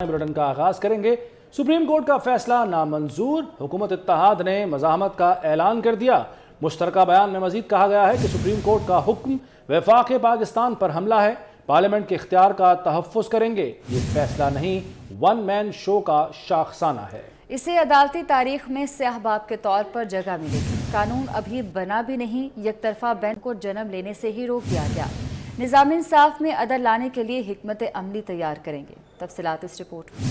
Bulletin का आगाज करेंगे। सुप्रीम कोर्ट का फैसला नामंजूर, हुकूमत इत्तेहाद ने मज़ाहमत का ऐलान कर दिया। मुश्तरका बयान में मजीद कहा गया है कि सुप्रीम कोर्ट का हुक्म वफाक पाकिस्तान पर हमला है, पार्लियामेंट के इख्तियार का तहफ़्फ़ुज़ करेंगे। ये फैसला नहीं, वन मैन शो का शाखसाना है। इसे अदालती तारीख में स्याह बाब के तौर पर जगह मिलेगी। कानून अभी बना भी नहीं, एक तरफा बेंच को जन्म लेने से ही रोक दिया गया। निज़ाम इंसाफ में अदल लाने के लिए हिकमत अमली तैयार करेंगे। तफसीलात इस रिपोर्ट में।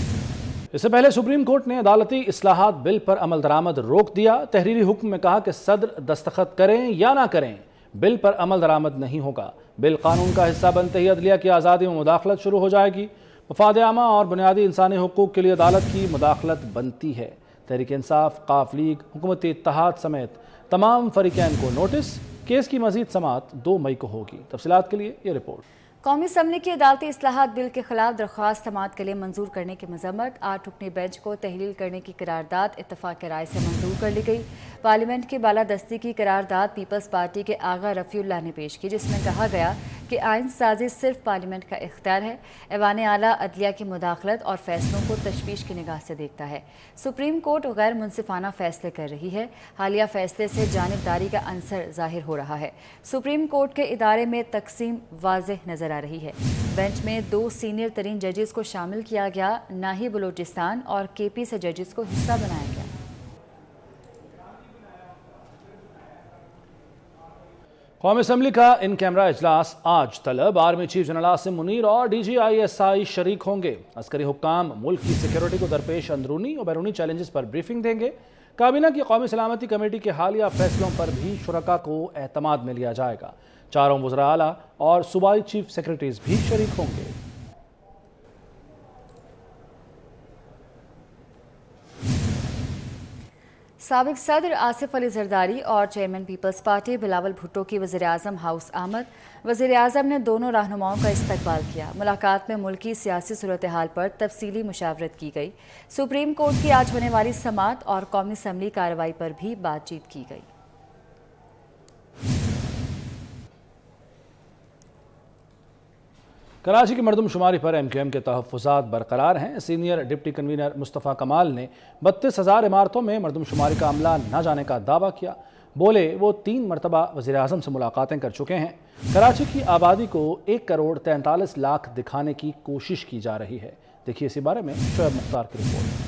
इससे पहले सुप्रीम कोर्ट ने अदालती इस्लाहात बिल पर अमल दरामद रोक दिया। तहरीरी हुक्म में कहा कि सदर दस्तखत करें या ना करें, बिल पर अमल दरामद नहीं होगा। बिल कानून का हिस्सा बनते ही अदलिया की आज़ादी में मुदाखलत शुरू हो जाएगी। मफाद आमा और बुनियादी इंसानी हुकूक के लिए अदालत की मुदाखलत बनती है। तहरीक इंसाफ, काफ लीग, हुकूमत इत्तेहाद समेत तमाम फरीकैन को नोटिस। केस की मजीद समाअत 2 मई को होगी। तफसीलात के लिए ये रिपोर्ट। कौमी असम्बली की अदालती इस्लाहात बिल के खिलाफ दरख्वास्त समाअत के लिए मंजूर करने की मजम्मत। 8 रुकनी बेंच को तहलील करने की करारदाद इत्तफाक राय से मंजूर कर ली गई। पार्लियामेंट की बालादस्ती की करारदाद पीपल्स पार्टी के आगा रफ़ीउल्लाह ने पेश की, जिसमें कहा गया कि आइन साजी सिर्फ पार्लियामेंट का इख्तियार है। ऐवान आला अदलिया की मुदाखलत और फैसलों को तशवीश की निगाह से देखता है। सुप्रीम कोर्ट गैर मुनसिफाना फैसले कर रही है। हालिया फैसले से जानिबदारी का अंसर जाहिर हो रहा है। सुप्रीम कोर्ट के इदारे में तकसीम वाज़ेह नजर आ रही है। बेंच में 2 सीनियर तरीन जजेस को शामिल किया गया। नाही बलोचिस्तान और KP से जजेस को हिस्सा बनाया गया। कौमी असम्बली का इन कैमरा इजलास आज तलब। Army chief general Asim Munir और DGISI शरीक होंगे। अस्करी हुक्काम मुल्क की सिक्योरिटी को दरपेश अंदरूनी और बैरूनी चैलेंजेस पर ब्रीफिंग देंगे। काबीना की कौमी सलामती कमेटी के हालिया फैसलों पर भी शुरका को एतमाद में लिया जाएगा। चारों वज़रा आला और सूबाई चीफ सेक्रेटरीज भी शरीक होंगे। साबिक सदर आसिफ अली जरदारी और चेयरमैन पीपल्स पार्टी बिलावल भुट्टो की वज़ीर आज़म हाउस आमद। वज़ीर आज़म ने दोनों रहनुमाओं का इस्तकबाल किया। मुलाकात में मुल्की सियासी सूरत हाल पर तफसीली मुशावरत की गई। सुप्रीम कोर्ट की आज होने वाली समाअत और कौमी असम्बली कार्रवाई पर भी बातचीत की गई। कराची की मरदमशुमारी पर MQM के तहफ़्फ़ुज़ात बरकरार हैं। सीनियर डिप्टी कन्वीनर मुस्तफ़ा कमाल ने 32,000 इमारतों में मरदमशुमारी का अमला न जाने का दावा किया। बोले वो 3 मरतबा वज़ीर आज़म से मुलाकातें कर चुके हैं। कराची की आबादी को 1 करोड़ 43 लाख दिखाने की कोशिश की जा रही है। देखिए इसी बारे में शोएब मुख्तार की रिपोर्ट।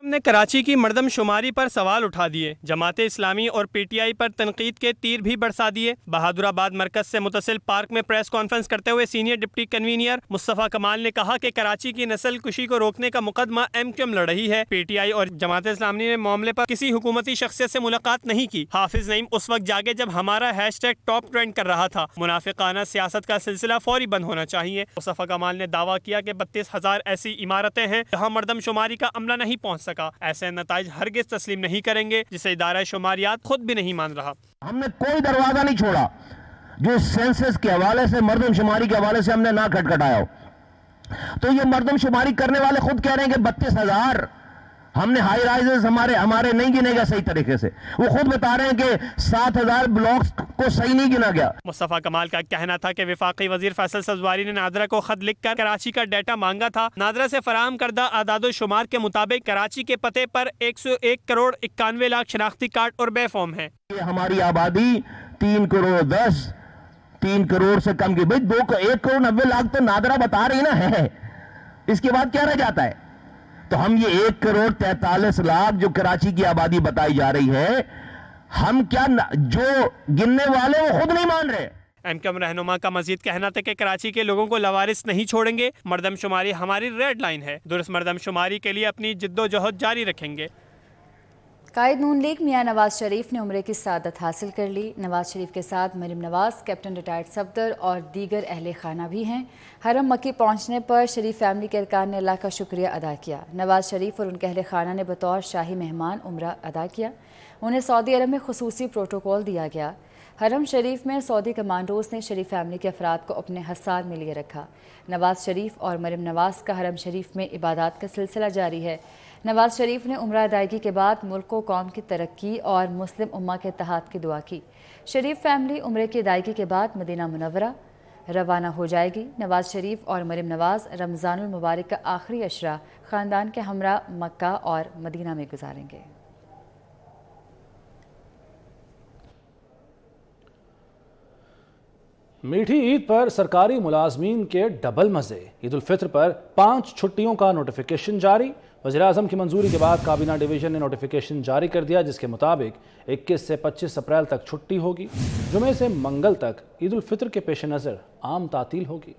ने कराची की मर्दमशुमारी पर सवाल उठा दिए। जमाते इस्लामी और PTI पर तनकीद के तीर भी बरसा दिए। बहादुराबाद मरकज से मुतसिल पार्क में प्रेस कॉन्फ्रेंस करते हुए सीनियर डिप्टी कन्वीनर मुस्तफ़ा कमाल ने कहा कि कराची की नस्ल कुशी को रोकने का मुकदमा MQM लड़ रही है। PTI और जमाते इस्लामी ने मामले पर किसी हुकूमती शख्सियत से मुलाकात नहीं की। हाफिज नईम उस वक्त जागे जब हमारा हैशटैग टॉप ट्रेंड कर रहा था। मुनाफिकाना सियासत का सिलसिला फौरी बंद होना चाहिए। मुस्तफ़ा कमाल ने दावा किया कि 32,000 ऐसी इमारतें हैं जहाँ मर्दमशुमारी का अमला नहीं पहुँच सका। ऐसे नताइज हरगिज तस्लीम नहीं करेंगे जिसे इदारा शुमारियात खुद भी नहीं मान रहा। हमने कोई दरवाजा नहीं छोड़ा जो सेंसस के हवाले से, मर्दमशुमारी के हवाले से हमने ना खटखटाया हो। तो ये मर्दमशुमारी करने वाले खुद कह रहे हैं कि 32,000 हमने हाई राइजेस हमारे नहीं गिने गए सही तरीके से। वो खुद बता रहे हैं कि 7,000 ब्लॉक्स को सही नहीं गिना गया। मुस्तफ़ा कमाल का कहना था कि वफाकी वजीर फैसल सब्जवारी ने नादरा को खत लिखकर कराची का डाटा मांगा था। नादरा से फराहम करदा आदादो शुमार के मुताबिक कराची के पते पर 101 करोड़ 91 लाख शनाख्ती कार्ड और बे फॉर्म है। हमारी आबादी 3 करोड़ 10, 3 करोड़ से कम की। भाई 1 करोड़ 90 लाख तो नादरा बता रही ना है। इसके बाद क्या रह जाता है? तो हम ये 1 करोड़ 43 लाख जो कराची की आबादी बताई जा रही है, हम क्या जो गिनने वाले वो खुद नहीं मान रहे। MQM रहनुमा का मजीद कहना था कि कराची के लोगों को लवारिस नहीं छोड़ेंगे। मर्दमशुमारी हमारी रेड लाइन है। दुरुस्त मर्दमशुमारी के लिए अपनी जिद्दोजहद जारी रखेंगे। कायद नून लीग मियां नवाज शरीफ ने उम्रे की सआदत हासिल कर ली। नवाज शरीफ के साथ मरीम नवाज, कैप्टन रिटायर्ड सफदर और दीगर अहले खाना भी हैं। हरम मक्की पहुंचने पर शरीफ फैमिली के अरकान ने अल्लाह का शुक्रिया अदा किया। नवाज शरीफ और उनके अहले खाना ने बतौर शाही मेहमान उम्रा अदा किया। उन्हें सऊदी अरब में खुसूसी प्रोटोकॉल दिया गया। हरम शरीफ में सऊदी कमांडोज ने शरीफ फैमिली के अफराद को अपने हसार में लिए रखा। नवाज शरीफ और मरीम नवाज का हरम शरीफ में इबादत का सिलसिला जारी है। नवाज शरीफ ने उम्रा अदायगी के बाद मुल्क को कौम की तरक्की और मुस्लिम उम्मा के इत्तेहाद की दुआ की। शरीफ फैमिली उम्रे की अदायगी के बाद मदीना मुनव्वरा, روانہ ہو جائے گی۔ نواز شریف اور مریم نواز رمضان المبارک کا آخری عشرہ خاندان کے ہمراہ مکہ اور مدینہ میں گزاریں گے۔ میٹھی عید پر سرکاری ملازمین کے ڈبل مزے۔ عید الفطر پر 5 چھٹیوں کا نوٹیفیکیشن جاری۔ وزیراعظم کی منظوری کے بعد کابینہ ڈویژن نے نوٹیفیکیشن جاری کر دیا، جس کے مطابق 21 سے 25 اپریل تک چھٹی ہوگی۔ جمعے سے منگل تک عید الفطر کے پیش نظر عام تعطیل ہوگی۔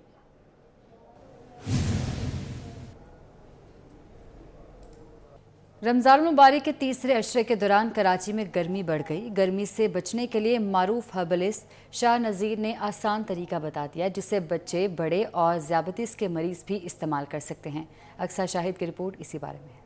رمضان المبارک کے تیسرے عشرے کے دوران کراچی میں گرمی بڑھ گئی۔ گرمی سے بچنے کے لیے معروف ہربلسٹ شاہ نذیر نے آسان طریقہ بتا دیا، جسے بچے، بڑے اور ذیابیطس کے مریض بھی استعمال کر سکتے ہیں۔ اکثر شاہد کی رپورٹ اسی بارے میں۔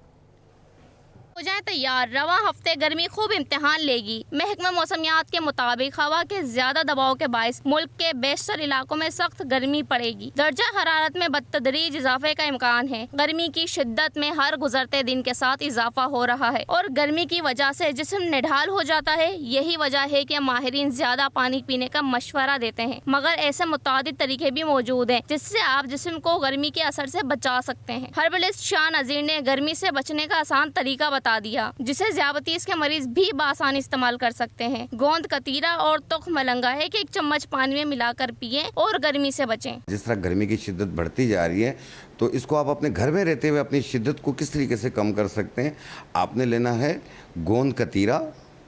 ہو جائیں تیار، رواں ہفتے گرمی خوب امتحان لے گی۔ محکمہ موسمیات کے مطابق ہوا کے زیادہ دباؤ کے باعث ملک کے بیشتر علاقوں میں سخت گرمی پڑے گی۔ درجہ حرارت میں بتدریج اضافے کا امکان ہے۔ گرمی کی شدت میں ہر گزرتے دن کے ساتھ اضافہ ہو رہا ہے اور گرمی کی وجہ سے جسم نڈھال ہو جاتا ہے۔ یہی وجہ ہے کہ ماہرین زیادہ پانی پینے کا مشورہ دیتے ہیں، مگر ایسے متعدد طریقے بھی موجود ہیں جس سے آپ جسم کو گرمی کے اثر سے بچا سکتے ہیں۔ ہربلسٹ شاہ نذیر نے گرمی سے بچنے کا آسان طریقہ بتا دیا، جسے ذیابیطس کے مریض بھی بآسانی استعمال کر سکتے ہیں۔ گوند کتیرا اور تخم ملنگا ہے کہ 1 چمچ پانی میں ملا کر پئیں اور گرمی سے بچیں۔ جس طرح گرمی کی شدت بڑھتی جا رہی ہے تو اس کو آپ اپنے گھر میں رہتے ہوئے اپنی شدت کو کس طریقے سے کم کر سکتے ہیں؟ آپ نے لینا ہے گوند کتیرا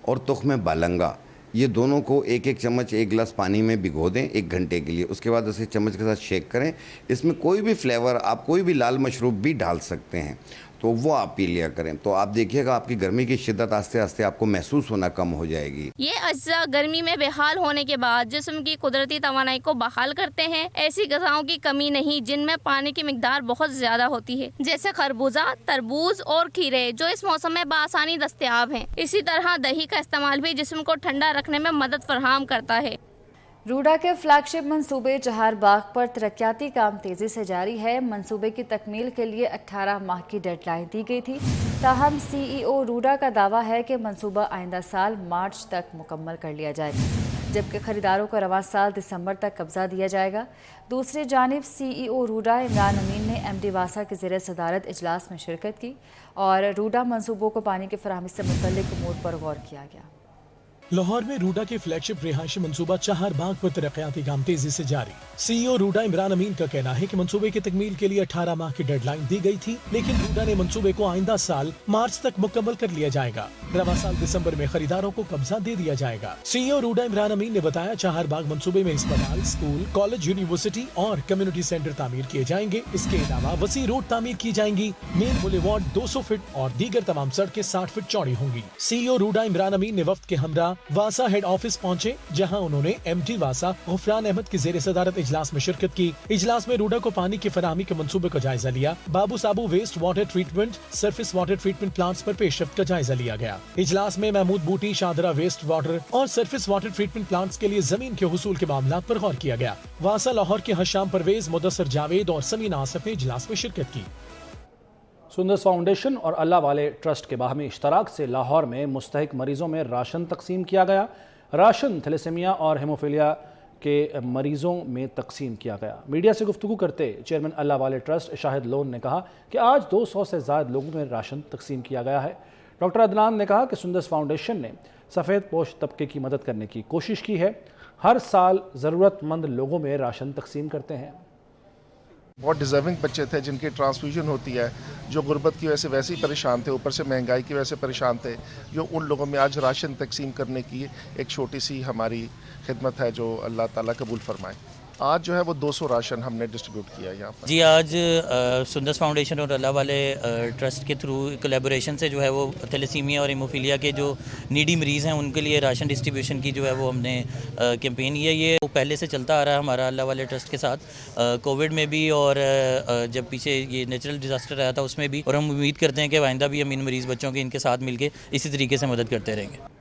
اور تخم بالنگا، یہ دونوں کو 1 چمچ 1 گلاس پانی میں بھگو دیں 1 گھنٹے کے لیے۔ اس کے بعد اسے چمچ کے ساتھ شیک کریں۔ اس میں کوئی بھی فلیور، آپ کوئی بھی لال مشروب بھی ڈال سکتے ہیں، تو وہ آپ پی لیا کریں، تو آپ دیکھیے گا آپ کی گرمی کی شدت آہستہ آہستہ آپ کو محسوس ہونا کم ہو جائے گی۔ یہ اجزاء گرمی میں بحال ہونے کے بعد جسم کی قدرتی توانائی کو بحال کرتے ہیں۔ ایسی غذاؤں کی کمی نہیں جن میں پانی کی مقدار بہت زیادہ ہوتی ہے، جیسے خربوزہ، تربوز اور کھیرے، جو اس موسم میں بآسانی دستیاب ہیں۔ اسی طرح دہی کا استعمال بھی جسم کو ٹھنڈا رکھنے میں مدد فراہم کرتا ہے۔ روڈا کے فلیگ شپ منصوبے چہار باغ پر ترقیاتی کام تیزی سے جاری ہے۔ منصوبے کی تکمیل کے لیے 18 ماہ کی ڈیڈ لائن دی گئی تھی، تاہم سی ای او روڈا کا دعویٰ ہے کہ منصوبہ آئندہ سال مارچ تک مکمل کر لیا جائے گا، جبکہ خریداروں کو رواں سال دسمبر تک قبضہ دیا جائے گا۔ دوسری جانب سی ای او روڈا عمران امین نے ایم ڈی واسا کے زیر صدارت اجلاس میں شرکت کی اور روڈا منصوبوں کو پانی کی فراہمی سے متعلق امور پر غور کیا گیا۔ لاہور میں روڈا کے فلیگ شپ رہائشی منصوبہ چہار باغ پر ترقیاتی کام تیزی سے جاری۔ سی ای او روڈا عمران امین کا کہنا ہے کہ منصوبے کی تکمیل کے لیے 18 ماہ کی ڈیڈ لائن دی گئی تھی، لیکن روڈا نے منصوبے کو آئندہ سال مارچ تک مکمل کر لیا جائے گا۔ رواں سال دسمبر میں خریداروں کو قبضہ دے دیا جائے گا۔ سی ای او روڈا عمران امین نے بتایا چہار باغ منصوبے میں اسپتال، اسکول، کالج، یونیورسٹی اور کمیونٹی سینٹر تعمیر کیے جائیں گے۔ اس کے علاوہ وسیع روڈ تعمیر کی جائیں گی۔ مین بولی وارڈ 200 فٹ اور دیگر تمام سڑکیں 60 فٹ چوڑی ہوں گی۔ سی ای او روڈا عمران امین نے وفد کے ہمراہ واسا ہیڈ آفس پہنچے، جہاں انہوں نے ایم ڈی واسا غفران احمد کی زیر صدارت اجلاس میں شرکت کی۔ اجلاس میں روڈا کو پانی کی فراہمی کے منصوبے کا جائزہ لیا۔ Babu Sabu waste water treatment, surface water treatment plants پر پیش رفت کا جائزہ لیا گیا۔ اجلاس میں محمود بوٹی، شاہدرہ ویسٹ واٹر اور سرفیس واٹر ٹریٹمنٹ پلانٹس کے لیے زمین کے حصول کے معاملات پر غور کیا گیا۔ واسا لاہور کے حشام پرویز، مدثر جاوید اور سمین آصف نے اجلاس میں شرکت کی۔ سندس فاؤنڈیشن اور اللہ والے ٹرسٹ کے باہمی اشتراک سے لاہور میں مستحق مریضوں میں راشن تقسیم کیا گیا۔ راشن تھیلیسیمیا اور ہیموفیلیا کے مریضوں میں تقسیم کیا گیا۔ میڈیا سے گفتگو کرتے چیئرمین اللہ والے ٹرسٹ شاہد لون نے کہا کہ آج 200 سے زائد لوگوں میں راشن تقسیم کیا گیا ہے۔ ڈاکٹر عدنان نے کہا کہ سندس فاؤنڈیشن نے سفید پوش طبقے کی مدد کرنے کی کوشش کی ہے، ہر سال ضرورت مند لوگوں میں راشن تقسیم کرتے ہیں۔ بہت ڈیزرونگ بچے تھے جن کی ٹرانسفیوژن ہوتی ہے، جو غربت کی وجہ سے ویسے ہی پریشان تھے، اوپر سے مہنگائی کی وجہ سے پریشان تھے، جو ان لوگوں میں آج راشن تقسیم کرنے کی ایک چھوٹی سی ہماری خدمت ہے، جو اللہ تعالیٰ قبول فرمائے۔ آج جو ہے وہ 200 راشن ہم نے ڈسٹریبیوٹ کیا یہاں پر۔ جی آج سندس فاؤنڈیشن اور اللہ والے ٹرسٹ کے تھرو کولیبوریشن سے جو ہے وہ تھیلیسیمیا اور ہیموفیلیا کے جو نیڈی مریض ہیں ان کے لیے راشن ڈسٹریبیوشن کی جو ہے وہ ہم نے کیمپین کی ہے۔ یہ پہلے سے چلتا آ رہا ہے ہمارا اللہ والے ٹرسٹ کے ساتھ، کووڈ میں بھی اور جب پیچھے یہ نیچرل ڈیزاسٹر آیا تھا اس میں بھی، اور ہم امید کرتے ہیں کہ آئندہ بھی ہم ان مریض بچوں کے ان کے ساتھ مل کے اسی طریقے سے مدد کرتے رہیں گے۔